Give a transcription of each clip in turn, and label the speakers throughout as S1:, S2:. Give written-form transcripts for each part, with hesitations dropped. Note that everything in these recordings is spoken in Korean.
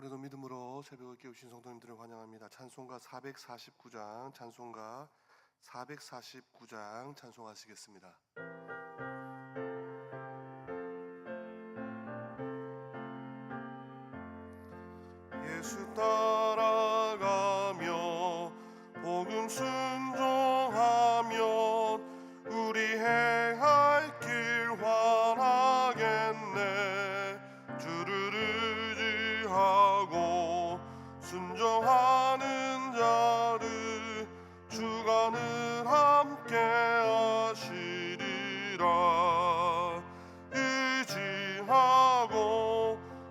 S1: 그래도 믿음으로 새벽을 깨우신 성도님들을 환영합니다. 찬송가 449장, 찬송가 449장 찬송하시겠습니다. 예수 따라가며 복음 순종하면 우리 행할 길 환하겠네. 주를 의지하고 순종하는 자를 주가 늘 함께 하시리라. 의지하고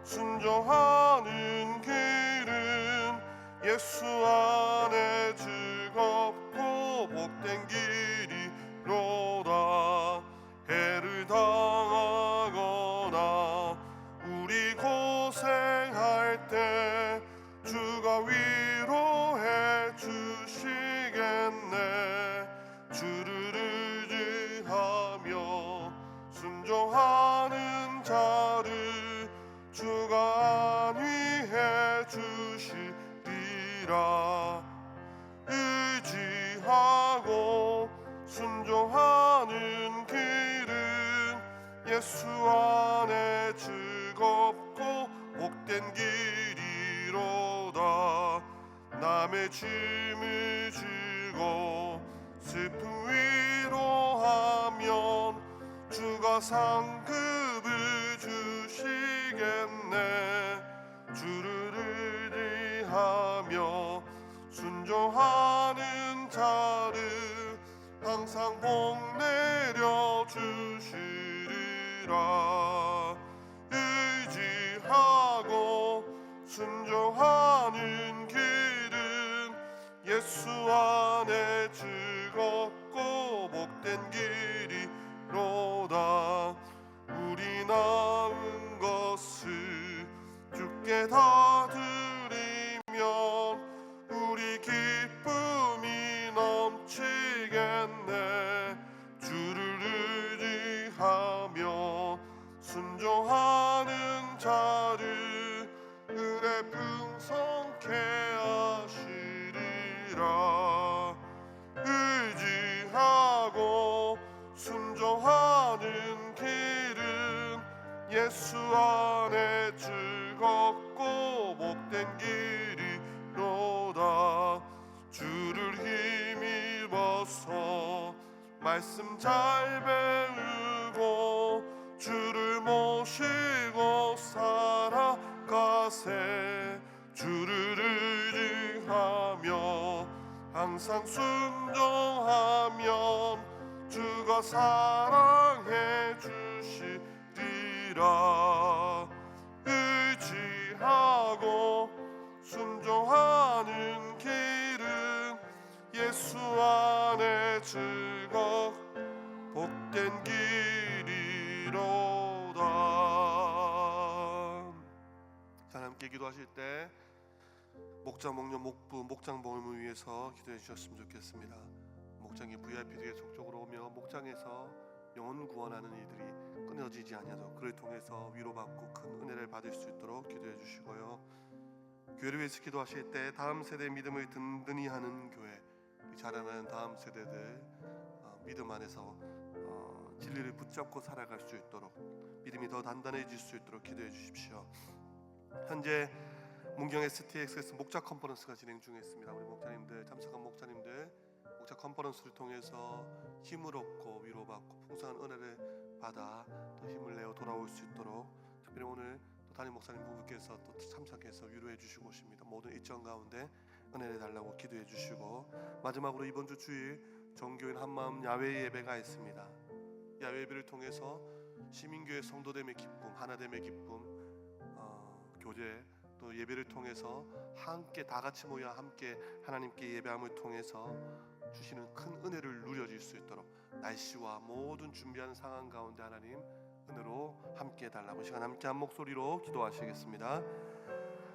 S1: 순종하는 길은 예수 안에 즐겁고 복된 길이로다. 해를 당하거나 우리 고생할 때 주가 위로해 주시겠네. 주를 의지하며 순종하는 자를 주가 안위해 주시리라. 의지하고 순종하는 길은 예수 안에 즐겁고 복된 길이로다. 남의 짐을 지고 슬픔 위로하면 주가 상급을 주시겠네. 주를 의지하며 순종하는 자를 항상 복 내려 주시리라. 의지하고 순종하는 길은 예수 안에 즐겁고 복된 길이로다. 우리 낳은 것을 주께 다 드리면 우리 기쁨이 넘치겠네. 주를 의지하며 순종하는 자를 은혜 풍성케 하시리라. 의지하고 순종하는 길은 예수 안에 즐겁고 복된 길이로다. 주를 힘입어서 말씀 잘 배우고 주를 모시고 살아가세. 주를 의지하며 항상 순종하면 주가 사랑해 주시리라. 의지하고 순종하는 길은 예수 안에 즐겁 복된 길이로다. 자, 함께 기도하실 때 목장, 목녀, 목부, 목장 모임을 위해서 기도해 주셨으면 좋겠습니다. 목장의 VIP들이 속적으로 오며 목장에서 영혼을 구원하는 이들이 끊어지지 아니하도록 그를 통해서 위로받고 큰 은혜를 받을 수 있도록 기도해 주시고요. 교회를 위해서 기도하실 때 다음 세대의 믿음을 든든히 하는 교회, 자라나는 다음 세대들 믿음 안에서 진리를 붙잡고 살아갈 수 있도록 믿음이 더 단단해질 수 있도록 기도해 주십시오. 현재 문경 STX에서 목자 컨퍼런스가 진행 중에 있습니다. 우리 목자님들, 참석한 목자님들 목자 컨퍼런스를 통해서 힘을 얻고 위로받고 풍성한 은혜를 받아 더 힘을 내어 돌아올 수 있도록 특별히 오늘 또 담임 목사님 부부께서 또 참석해서 위로해 주시고 오십니다. 모든 일정 가운데 은혜를 달라고 기도해 주시고, 마지막으로 이번 주 주일 정교인 한마음 야외 예배가 있습니다. 야외 예배를 통해서 시민교회 성도됨의 기쁨, 하나됨의 기쁨, 교제 또 예배를 통해서 함께 다 같이 모여 함께 하나님께 예배함을 통해서 주시는 큰 은혜를 누려질 수 있도록 날씨와 모든 준비하는 상황 가운데 하나님 은혜로 함께 해달라고 시간 함께 한 목소리로 기도하시겠습니다.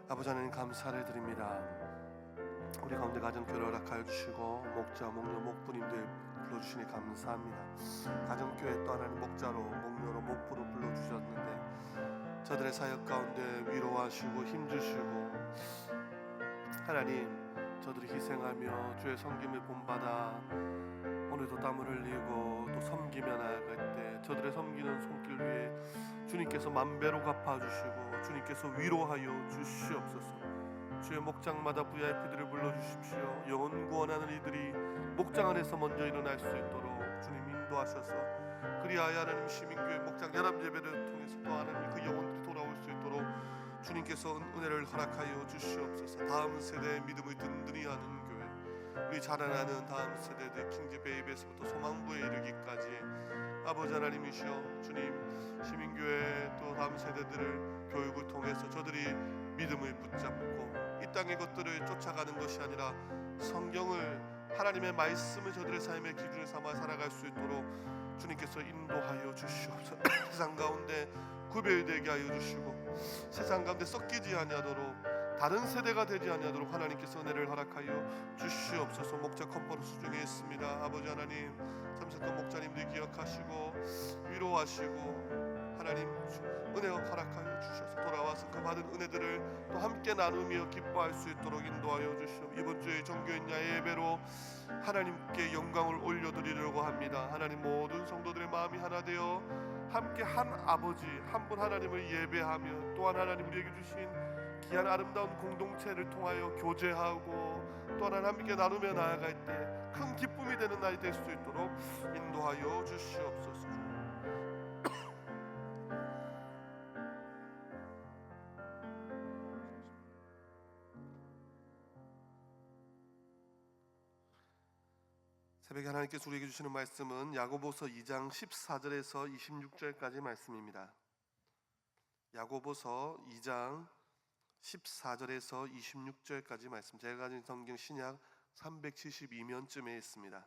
S1: 아버지 하나님 감사를 드립니다. 우리 가운데 가정교회를 허락하여 주시고 목자, 목녀, 목부님들 불러주시니 감사합니다. 가정교회 또 하나님 목자로, 목녀로, 목부로 불러주셨는데 저들의 사역 가운데 위로하시고 힘주시고, 하나님 저들이 희생하며 주의 섬김을 본받아 오늘도 땀을 흘리고 또 섬기며 나아갈 때 저들의 섬기는 손길 위에 주님께서 만배로 갚아주시고 주님께서 위로하여 주시옵소서. 주의 목장마다 VIP들을 불러주십시오. 영혼 구원하는 이들이 목장 안에서 먼저 일어날 수 있도록 주님 인도하셔서, 그리하여 하나님 시민교회 목장 연합 예배를 통해서 또 하나님 그 영혼들이 돌아올 수 있도록 주님께서 은혜를 허락하여 주시옵소서. 다음 세대의 믿음을 든든히 하는 교회, 우리 자라나는 다음 세대들 킹즈 베이비에서부터 소망부에 이르기까지 아버지 하나님이시여, 주님 시민교회 또 다음 세대들을 교육을 통해서 저들이 믿음을 붙잡고 이 땅의 것들을 쫓아가는 것이 아니라 성경을, 하나님의 말씀을 저들의 삶의 기준을 삼아 살아갈 수 있도록 주님께서 인도하여 주시옵소서. 세상 가운데 구별되게 하여 주시고 세상 가운데 섞이지 아니하도록, 다른 세대가 되지 아니하도록 하나님께서 은혜를 허락하여 주시옵소서. 목자 컨퍼런스 중에 있습니다. 아버지 하나님, 참석한 목자님들 기억하시고 위로하시고 하나님 은혜 허락하여 주셔서 돌아와서 그 받은 은혜들을 또 함께 나누며 기뻐할 수 있도록 인도하여 주시옵소서. 이번 주에 정교인 야외 예배로 하나님께 영광을 올려드리려고 합니다. 하나님 모든 성도들의 마음이 하나 되어 함께 한 아버지 한 분 하나님을 예배하며, 또한 하나님 우리에게 주신 귀한 아름다운 공동체를 통하여 교제하고 또 하나 함께 나누며 나아갈 때 큰 기쁨이 되는 날이 될 수 있도록 인도하여 주시옵소서. 새벽에 하나님께서 우리에게 주시는 말씀은 야고보서 2장 14절에서 26절까지 말씀입니다. 야고보서 2장 14절에서 26절까지 말씀, 제가 가진 성경 신약 372면쯤에 있습니다.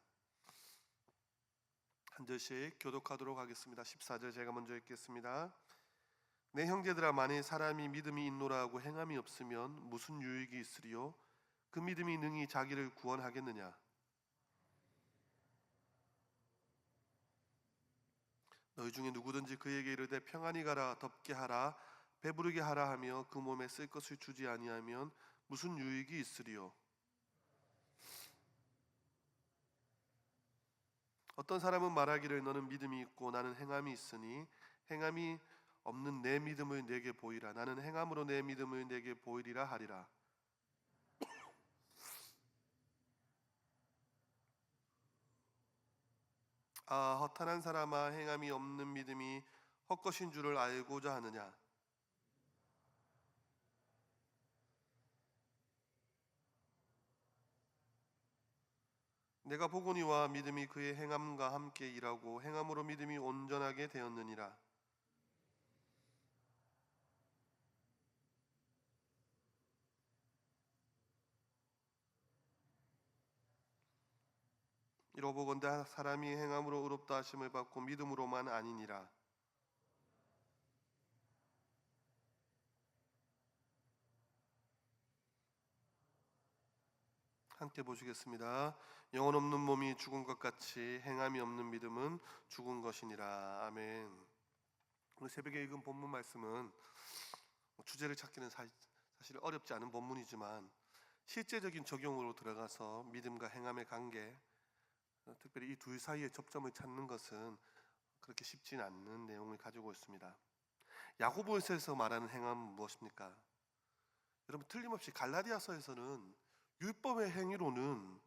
S1: 한 절씩 교독하도록 하겠습니다. 14절 제가 먼저 읽겠습니다. 내 형제들아, 만일 사람이 믿음이 있노라 하고 행함이 없으면 무슨 유익이 있으리요? 그 믿음이 능히 자기를 구원하겠느냐? 너희 중에 누구든지 그에게 이르되 평안히 가라, 덥게 하라, 배부르게 하라 하며 그 몸에 쓸 것을 주지 아니하면 무슨 유익이 있으리요? 어떤 사람은 말하기를 너는 믿음이 있고 나는 행함이 있으니 행함이 없는 내 믿음을 내게 보이라. 나는 행함으로 내 믿음을 내게 보이리라 하리라. 아, 허탄한 사람아, 행함이 없는 믿음이 헛것인 줄을 알고자 하느냐? 내가 보거니와 믿음이 그의 행함과 함께 일하고 행함으로 믿음이 온전하게 되었느니라. 이로보건대 사람이 행함으로 의롭다 하심을 받고 믿음으로만 아니니라. 함께 보시겠습니다. 영혼 없는 몸이 죽은 것 같이 행함이 없는 믿음은 죽은 것이니라. 아멘. 오늘 새벽에 읽은 본문 말씀은 주제를 찾기는 사실 어렵지 않은 본문이지만 실제적인 적용으로 들어가서 믿음과 행함의 관계, 특별히 이 둘 사이의 접점을 찾는 것은 그렇게 쉽지 않는 내용을 가지고 있습니다. 야고보서에서 말하는 행함은 무엇입니까? 여러분, 틀림없이 갈라디아서에서는 율법의 행위로는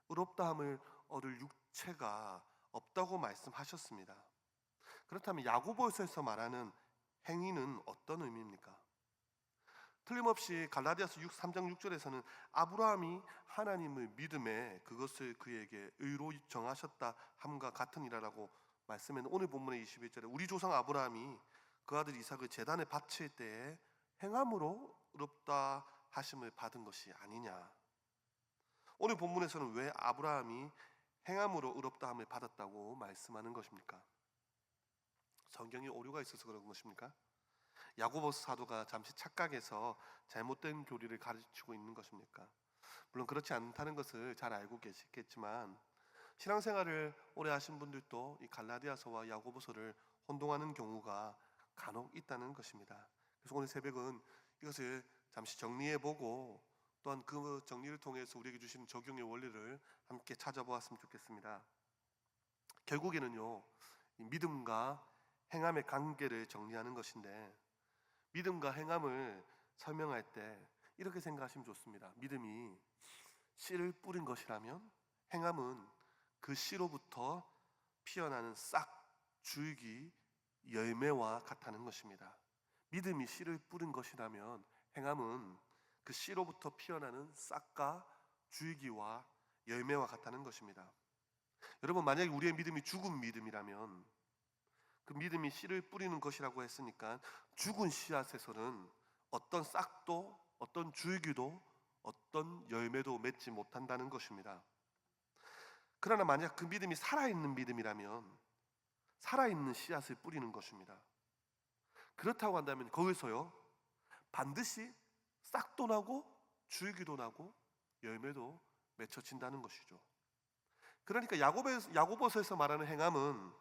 S1: 의롭다함을 얻을 육체가 없다고 말씀하셨습니다. 그렇다면 야고보서에서 말하는 행위는 어떤 의미입니까? 틀림없이 갈라디아서 3장 6절에서는 아브라함이 하나님을 믿음에 그것을 그에게 의로 정하셨다 함과 같으니라라고 말씀했는 오늘 본문의 21절에 우리 조상 아브라함이 그 아들 이삭을 제단에 바칠 때에 행함으로 의롭다 하심을 받은 것이 아니냐. 오늘 본문에서는 왜 아브라함이 행함으로 의롭다 함을 받았다고 말씀하는 것입니까? 성경에 오류가 있어서 그런 것입니까? 야고보서 사도가 잠시 착각해서 잘못된 교리를 가르치고 있는 것입니까? 물론 그렇지 않다는 것을 잘 알고 계시겠지만 신앙생활을 오래 하신 분들도 이 갈라디아서와 야고보서를 혼동하는 경우가 간혹 있다는 것입니다. 그래서 오늘 새벽은 이것을 잠시 정리해보고 또한 그 정리를 통해서 우리에게 주시는 적용의 원리를 함께 찾아보았으면 좋겠습니다. 결국에는요, 이 믿음과 행함의 관계를 정리하는 것인데, 믿음과 행함을 설명할 때 이렇게 생각하시면 좋습니다. 믿음이 씨를 뿌린 것이라면 행함은 그 씨로부터 피어나는 싹, 줄기, 열매와 같다는 것입니다. 믿음이 씨를 뿌린 것이라면 행함은 그 씨로부터 피어나는 싹과 줄기와 열매와 같다는 것입니다. 여러분, 만약에 우리의 믿음이 죽은 믿음이라면, 그 믿음이 씨를 뿌리는 것이라고 했으니까 죽은 씨앗에서는 어떤 싹도 어떤 줄기도 어떤 열매도 맺지 못한다는 것입니다. 그러나 만약 그 믿음이 살아있는 믿음이라면 살아있는 씨앗을 뿌리는 것입니다. 그렇다고 한다면 거기서요, 반드시 싹도 나고 줄기도 나고 열매도 맺혀진다는 것이죠. 그러니까 야고보서에서 말하는 행함은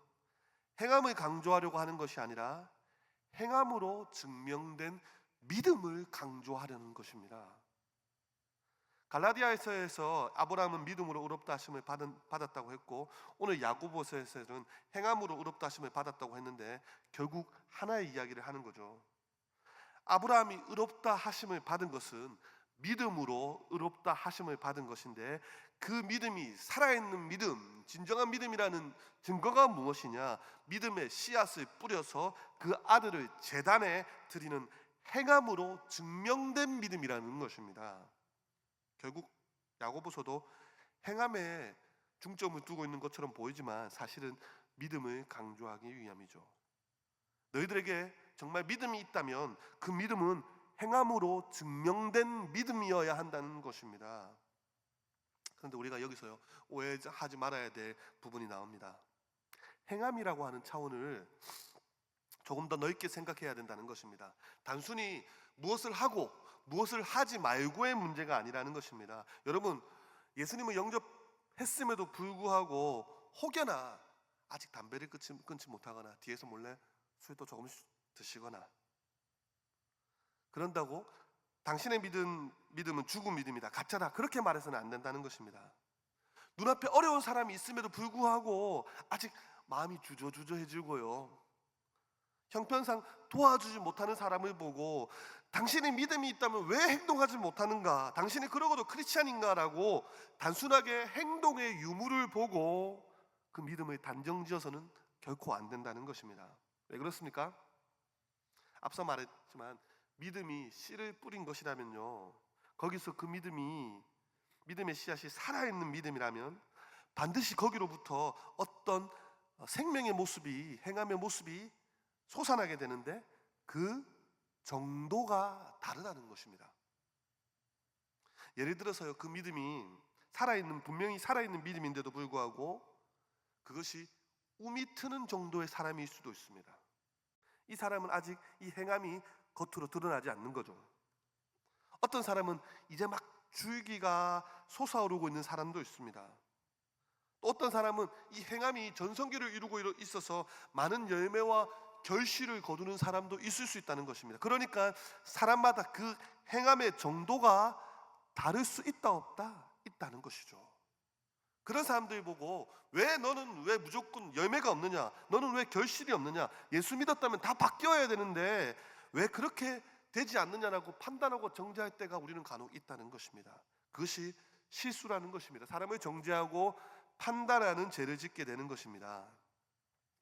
S1: 행함을 강조하려고 하는 것이 아니라 행함으로 증명된 믿음을 강조하려는 것입니다. 갈라디아서에서 아브라함은 믿음으로 의롭다 하심을 받았다고 했고, 오늘 야고보서에서는 행함으로 의롭다 하심을 받았다고 했는데 결국 하나의 이야기를 하는 거죠. 아브라함이 의롭다 하심을 받은 것은 믿음으로 의롭다 하심을 받은 것인데, 그 믿음이 살아있는 믿음, 진정한 믿음이라는 증거가 무엇이냐? 믿음의 씨앗을 뿌려서 그 아들을 제단에 드리는 행함으로 증명된 믿음이라는 것입니다. 결국 야고보서도 행함에 중점을 두고 있는 것처럼 보이지만 사실은 믿음을 강조하기 위함이죠. 너희들에게 정말 믿음이 있다면 그 믿음은 행함으로 증명된 믿음이어야 한다는 것입니다. 그런데 우리가 여기서요, 오해하지 말아야 될 부분이 나옵니다. 행함이라고 하는 차원을 조금 더 넓게 생각해야 된다는 것입니다. 단순히 무엇을 하고 무엇을 하지 말고의 문제가 아니라는 것입니다. 여러분, 예수님을 영접했음에도 불구하고 혹여나 아직 담배를 끊지 못하거나 뒤에서 몰래 술도 조금씩 드시거나 그런다고 당신의 믿음은 죽은 믿음이다, 가짜다, 그렇게 말해서는 안 된다는 것입니다. 눈앞에 어려운 사람이 있음에도 불구하고 아직 마음이 주저주저해지고요, 형편상 도와주지 못하는 사람을 보고 당신의 믿음이 있다면 왜 행동하지 못하는가, 당신이 그러고도 크리스찬인가라고 단순하게 행동의 유무를 보고 그 믿음을 단정지어서는 결코 안 된다는 것입니다. 왜 그렇습니까? 앞서 말했지만 믿음이 씨를 뿌린 것이라면요, 거기서 그 믿음의 씨앗이 살아있는 믿음이라면 반드시 거기로부터 어떤 생명의 모습이, 행함의 모습이 솟아나게 되는데 그 정도가 다르다는 것입니다. 예를 들어서요, 그 믿음이 분명히 살아있는 믿음인데도 불구하고 그것이 움이 트는 정도의 사람일 수도 있습니다. 이 사람은 아직 이 행함이 겉으로 드러나지 않는 거죠. 어떤 사람은 이제 막 줄기가 솟아오르고 있는 사람도 있습니다. 또 어떤 사람은 이 행함이 전성기를 이루고 있어서 많은 열매와 결실을 거두는 사람도 있을 수 있다는 것입니다. 그러니까 사람마다 그 행함의 정도가 다를 수 있다 없다? 있다는 것이죠. 그런 사람들 보고 너는 왜 무조건 열매가 없느냐, 너는 왜 결실이 없느냐, 예수 믿었다면 다 바뀌어야 되는데 왜 그렇게 되지 않느냐라고 판단하고 정죄할 때가 우리는 간혹 있다는 것입니다. 그것이 실수라는 것입니다. 사람을 정죄하고 판단하는 죄를 짓게 되는 것입니다.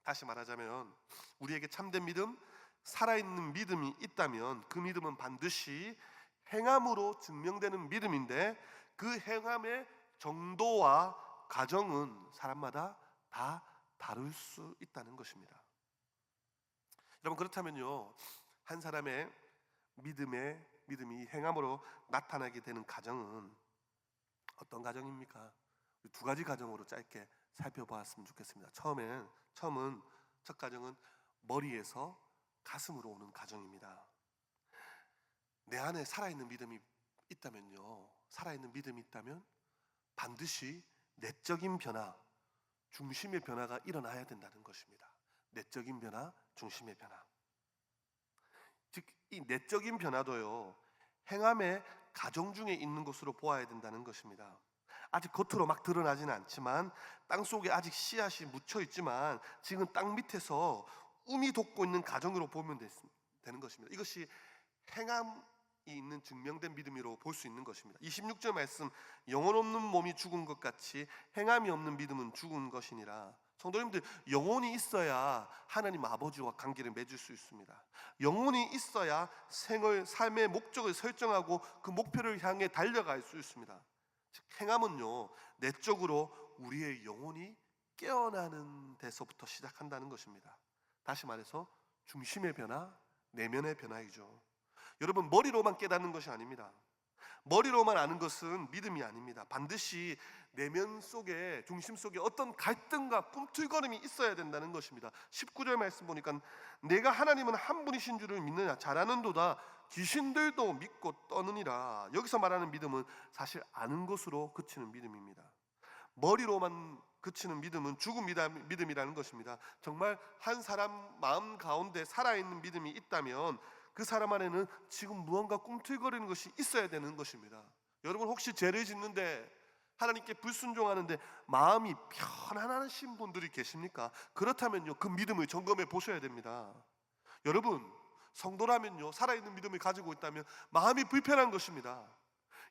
S1: 다시 말하자면 우리에게 참된 믿음, 살아있는 믿음이 있다면 그 믿음은 반드시 행함으로 증명되는 믿음인데, 그 행함의 정도와 과정은 사람마다 다 다를 수 있다는 것입니다. 여러분, 그렇다면요, 한 사람의 믿음이 행함으로 나타나게 되는 과정은 어떤 과정입니까? 두 가지 과정으로 짧게 살펴보았으면 좋겠습니다. 첫 과정은 머리에서 가슴으로 오는 과정입니다. 내 안에 살아있는 믿음이 있다면 반드시 내적인 변화, 중심의 변화가 일어나야 된다는 것입니다. 내적인 변화, 중심의 변화. 즉 이 내적인 변화도요, 행함의 가정 중에 있는 것으로 보아야 된다는 것입니다. 아직 겉으로 막 드러나지는 않지만, 땅 속에 아직 씨앗이 묻혀 있지만 지금 땅 밑에서 움이 돋고 있는 가정으로 보면 되는 것입니다. 이것이 행함이 있는 증명된 믿음으로 볼 수 있는 것입니다. 26절 말씀, 영혼 없는 몸이 죽은 것 같이 행함이 없는 믿음은 죽은 것이니라. 성도님들, 영혼이 있어야 하나님 아버지와 관계를 맺을 수 있습니다. 영혼이 있어야 삶의 목적을 설정하고 그 목표를 향해 달려갈 수 있습니다. 즉 행함은요, 내적으로 우리의 영혼이 깨어나는 데서부터 시작한다는 것입니다. 다시 말해서 중심의 변화, 내면의 변화이죠. 여러분, 머리로만 깨닫는 것이 아닙니다. 머리로만 아는 것은 믿음이 아닙니다. 반드시 내면 속에, 중심 속에 어떤 갈등과 꿈틀거림이 있어야 된다는 것입니다. 19절 말씀 보니까 내가 하나님은 한 분이신 줄을 믿느냐, 잘하는도다 귀신들도 믿고 떠느니라. 여기서 말하는 믿음은 사실 아는 것으로 그치는 믿음입니다. 머리로만 그치는 믿음은 죽은 믿음이라는 것입니다. 정말 한 사람 마음 가운데 살아있는 믿음이 있다면 그 사람 안에는 지금 무언가 꿈틀거리는 것이 있어야 되는 것입니다. 여러분, 혹시 죄를 짓는데 하나님께 불순종하는데 마음이 편안하신 분들이 계십니까? 그렇다면요, 그 믿음을 점검해 보셔야 됩니다. 여러분, 성도라면요, 살아있는 믿음을 가지고 있다면 마음이 불편한 것입니다.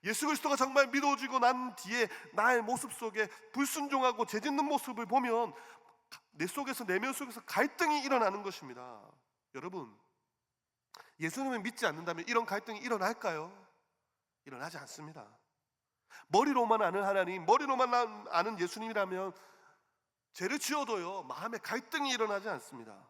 S1: 예수 그리스도가 정말 믿어지고 난 뒤에 나의 모습 속에 불순종하고 죄짓는 모습을 보면 내 속에서, 내면 속에서 갈등이 일어나는 것입니다. 여러분, 예수님을 믿지 않는다면 이런 갈등이 일어날까요? 일어나지 않습니다. 머리로만 아는 하나님, 머리로만 아는 예수님이라면 죄를 지어도요, 마음에 갈등이 일어나지 않습니다.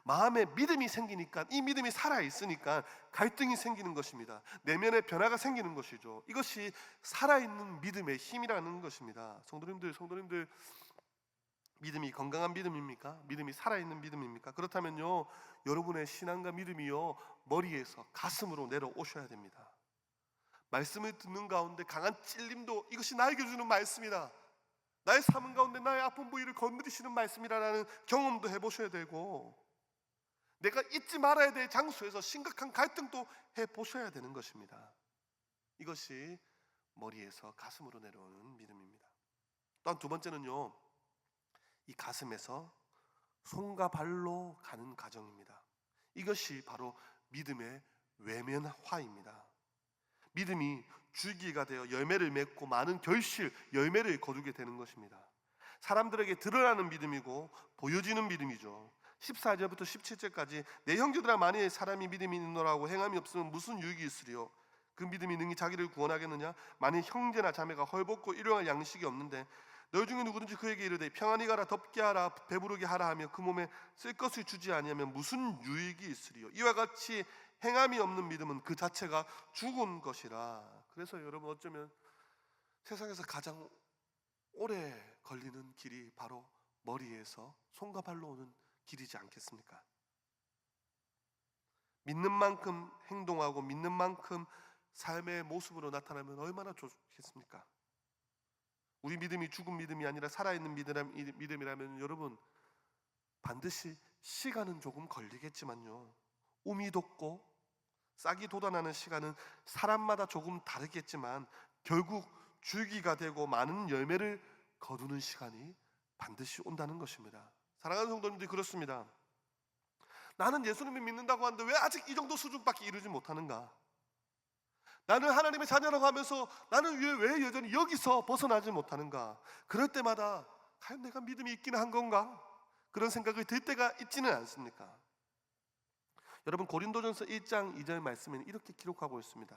S1: 마음에 믿음이 생기니까, 이 믿음이 살아있으니까 갈등이 생기는 것입니다. 내면의 변화가 생기는 것이죠. 이것이 살아있는 믿음의 힘이라는 것입니다. 성도님들, 믿음이 건강한 믿음입니까? 믿음이 살아있는 믿음입니까? 그렇다면요, 여러분의 신앙과 믿음이요, 머리에서 가슴으로 내려오셔야 됩니다. 말씀을 듣는 가운데 강한 찔림도 이것이 나에게 주는 말씀이다, 나의 삶 가운데 나의 아픈 부위를 건드리시는 말씀이라는 경험도 해보셔야 되고, 내가 잊지 말아야 될 장소에서 심각한 갈등도 해보셔야 되는 것입니다. 이것이 머리에서 가슴으로 내려오는 믿음입니다. 또한 두 번째는요, 이 가슴에서 손과 발로 가는 과정입니다. 이것이 바로 믿음의 외면화입니다. 믿음이 줄기가 되어 열매를 맺고 많은 열매를 거두게 되는 것입니다. 사람들에게 드러나는 믿음이고 보여지는 믿음이죠. 14절부터 17절까지 내 형제들아, 만일 사람이 믿음이 있노라고 행함이 없으면 무슨 유익이 있으리요? 그 믿음이 능히 자기를 구원하겠느냐? 만일 형제나 자매가 헐벗고 일용할 양식이 없는데 너희 중에 누구든지 그에게 이르되 평안히 가라, 덥게 하라, 배부르게 하라 하며 그 몸에 쓸 것을 주지 아니하면 무슨 유익이 있으리요? 이와 같이 행함이 없는 믿음은 그 자체가 죽은 것이라. 그래서 여러분, 어쩌면 세상에서 가장 오래 걸리는 길이 바로 머리에서 손과 발로 오는 길이지 않겠습니까? 믿는 만큼 행동하고 믿는 만큼 삶의 모습으로 나타나면 얼마나 좋겠습니까? 우리 믿음이 죽은 믿음이 아니라 살아있는 믿음이라면 여러분, 반드시 시간은 조금 걸리겠지만요, 움이 돋고 싹이 돋아나는 시간은 사람마다 조금 다르겠지만 결국 줄기가 되고 많은 열매를 거두는 시간이 반드시 온다는 것입니다. 사랑하는 성도님들, 그렇습니다. 나는 예수님을 믿는다고 하는데 왜 아직 이 정도 수준밖에 이루지 못하는가? 나는 하나님의 자녀라고 하면서 나는 왜 여전히 여기서 벗어나지 못하는가? 그럴 때마다 과연 내가 믿음이 있기는 한 건가? 그런 생각이 들 때가 있지는 않습니까? 여러분, 고린도전서 1장 2절 말씀에는 이렇게 기록하고 있습니다.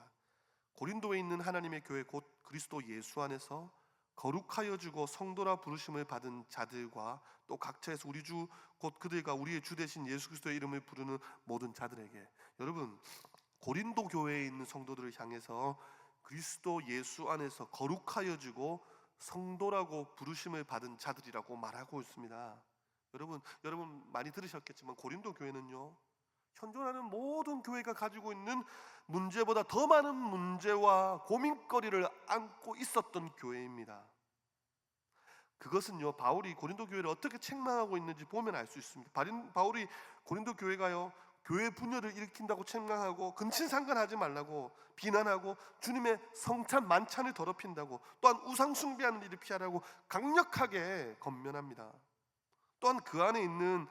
S1: 고린도에 있는 하나님의 교회 곧 그리스도 예수 안에서 거룩하여 주고 성도라 부르심을 받은 자들과 또 각처에서 우리 주 곧 그들과 우리의 주 되신 예수 그리스도의 이름을 부르는 모든 자들에게. 여러분, 고린도 교회에 있는 성도들을 향해서 그리스도 예수 안에서 거룩하여 주고 성도라고 부르심을 받은 자들이라고 말하고 있습니다. 여러분 많이 들으셨겠지만 고린도 교회는요, 현존하는 모든 교회가 가지고 있는 문제보다 더 많은 문제와 고민거리를 안고 있었던 교회입니다. 그것은요, 바울이 고린도 교회를 어떻게 책망하고 있는지 보면 알 수 있습니다. 바울이 고린도 교회가요, 교회 분열을 일으킨다고 책망하고 근친상간하지 말라고 비난하고 주님의 성찬 만찬을 더럽힌다고 또한 우상 숭배하는 일을 피하라고 강력하게 권면합니다. 또한 그 안에 있는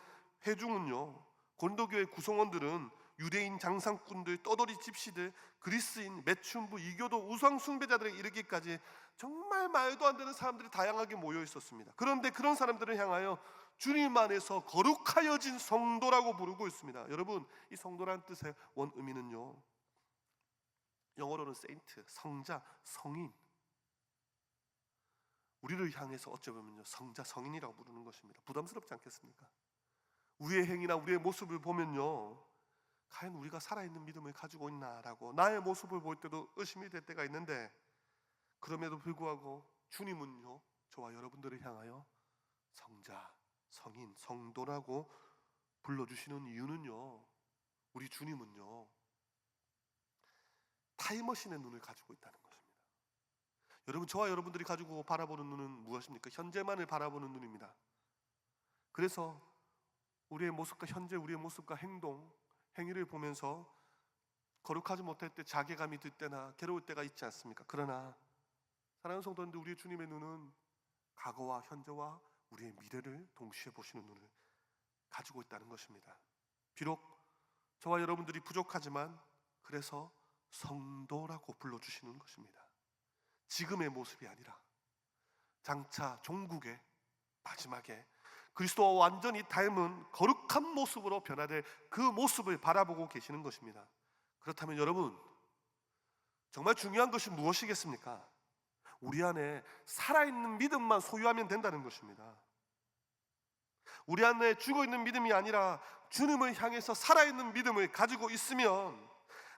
S1: 회중은요, 고린도교회 구성원들은 유대인 장상꾼들, 떠돌이 집시들, 그리스인, 매춘부, 이교도, 우상 숭배자들에 이르기까지 정말 말도 안 되는 사람들이 다양하게 모여 있었습니다. 그런데 그런 사람들을 향하여 주님 안에서 거룩하여진 성도라고 부르고 있습니다. 여러분, 이 성도라는 뜻의 원 의미는요, 영어로는 세인트, 성자, 성인, 우리를 향해서 어찌 보면요, 성자, 성인이라고 부르는 것입니다. 부담스럽지 않겠습니까? 우리의 행위나 우리의 모습을 보면요, 과연 우리가 살아있는 믿음을 가지고 있나라고 나의 모습을 볼 때도 의심이 될 때가 있는데, 그럼에도 불구하고 주님은요, 저와 여러분들을 향하여 성자, 성인, 성도라고 불러주시는 이유는요, 우리 주님은요, 타임머신의 눈을 가지고 있다는 것입니다. 여러분, 저와 여러분들이 가지고 바라보는 눈은 무엇입니까? 현재만을 바라보는 눈입니다. 그래서 우리의 모습과 현재 우리의 모습과 행동, 행위를 보면서 거룩하지 못할 때 자괴감이 들 때나 괴로울 때가 있지 않습니까? 그러나 사랑하는 성도님들, 우리 주님의 눈은 과거와 현재와 우리의 미래를 동시에 보시는 눈을 가지고 있다는 것입니다. 비록 저와 여러분들이 부족하지만 그래서 성도라고 불러주시는 것입니다. 지금의 모습이 아니라 장차 종국의 마지막에 그리스도와 완전히 닮은 거룩한 모습으로 변화될 그 모습을 바라보고 계시는 것입니다. 그렇다면 여러분, 정말 중요한 것이 무엇이겠습니까? 우리 안에 살아있는 믿음만 소유하면 된다는 것입니다. 우리 안에 죽어있는 믿음이 아니라 주님을 향해서 살아있는 믿음을 가지고 있으면,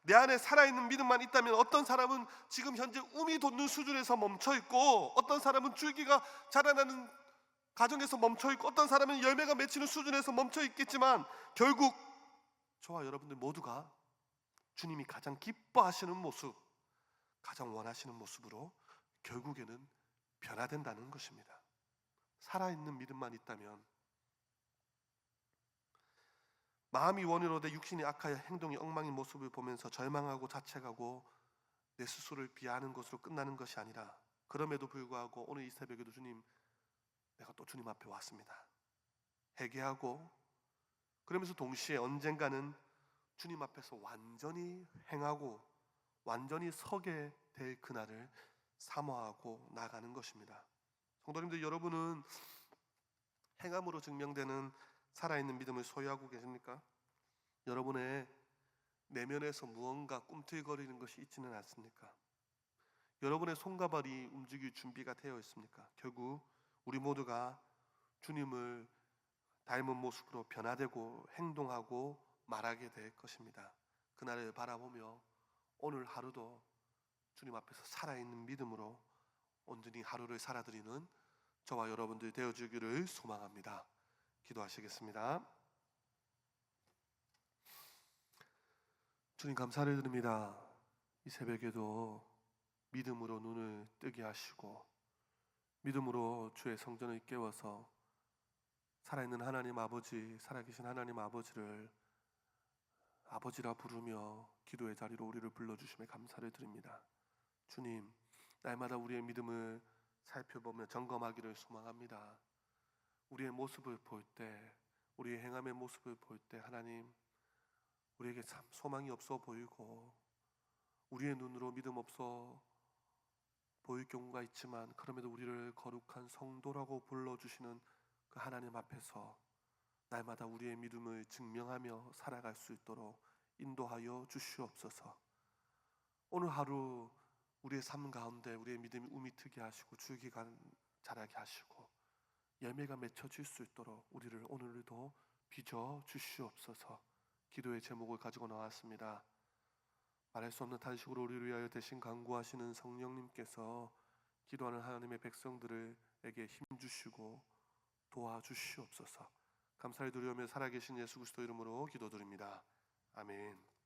S1: 내 안에 살아있는 믿음만 있다면 어떤 사람은 지금 현재 움이 돋는 수준에서 멈춰있고, 어떤 사람은 줄기가 자라나는 가정에서 멈춰있고, 어떤 사람은 열매가 맺히는 수준에서 멈춰있겠지만, 결국 저와 여러분들 모두가 주님이 가장 기뻐하시는 모습, 가장 원하시는 모습으로 결국에는 변화된다는 것입니다. 살아있는 믿음만 있다면, 마음이 원으로 돼 육신이 악하여 행동이 엉망인 모습을 보면서 절망하고 자책하고 내 스스로를 비하하는 것으로 끝나는 것이 아니라, 그럼에도 불구하고 오늘 이 새벽에도 주님, 내가 또 주님 앞에 왔습니다, 회개하고, 그러면서 동시에 언젠가는 주님 앞에서 완전히 행하고 완전히 서게 될 그날을 사모하고 나가는 것입니다. 성도님들, 여러분은 행함으로 증명되는 살아있는 믿음을 소유하고 계십니까? 여러분의 내면에서 무언가 꿈틀거리는 것이 있지는 않습니까? 여러분의 손과 발이 움직일 준비가 되어 있습니까? 결국 우리 모두가 주님을 닮은 모습으로 변화되고 행동하고 말하게 될 것입니다. 그날을 바라보며 오늘 하루도 주님 앞에서 살아있는 믿음으로 온전히 하루를 살아드리는 저와 여러분들 되어주기를 소망합니다. 기도하시겠습니다. 주님, 감사를 드립니다. 이 새벽에도 믿음으로 눈을 뜨게 하시고 믿음으로 주의 성전을 깨워서 살아있는 하나님 아버지, 살아계신 하나님 아버지를 아버지라 부르며 기도의 자리로 우리를 불러주심에 감사를 드립니다. 주님, 날마다 우리의 믿음을 살펴보며 점검하기를 소망합니다. 우리의 모습을 볼 때, 우리의 행함의 모습을 볼 때 하나님, 우리에게 참 소망이 없어 보이고 우리의 눈으로 믿음 없어 보일 경우가 있지만, 그럼에도 우리를 거룩한 성도라고 불러주시는 그 하나님 앞에서 날마다 우리의 믿음을 증명하며 살아갈 수 있도록 인도하여 주시옵소서. 오늘 하루 우리의 삶 가운데 우리의 믿음이 움이 트게 하시고 줄기가 자라게 하시고 열매가 맺혀질 수 있도록 우리를 오늘도 빚어 주시옵소서. 기도의 제목을 가지고 나왔습니다. 말할 수 없는 탄식으로 우리를 위하여 대신 간구하시는 성령님께서 기도하는 하나님의 백성들에게 힘 주시고 도와주시옵소서. 감사를 드리며 살아계신 예수 그리스도 이름으로 기도드립니다. 아멘.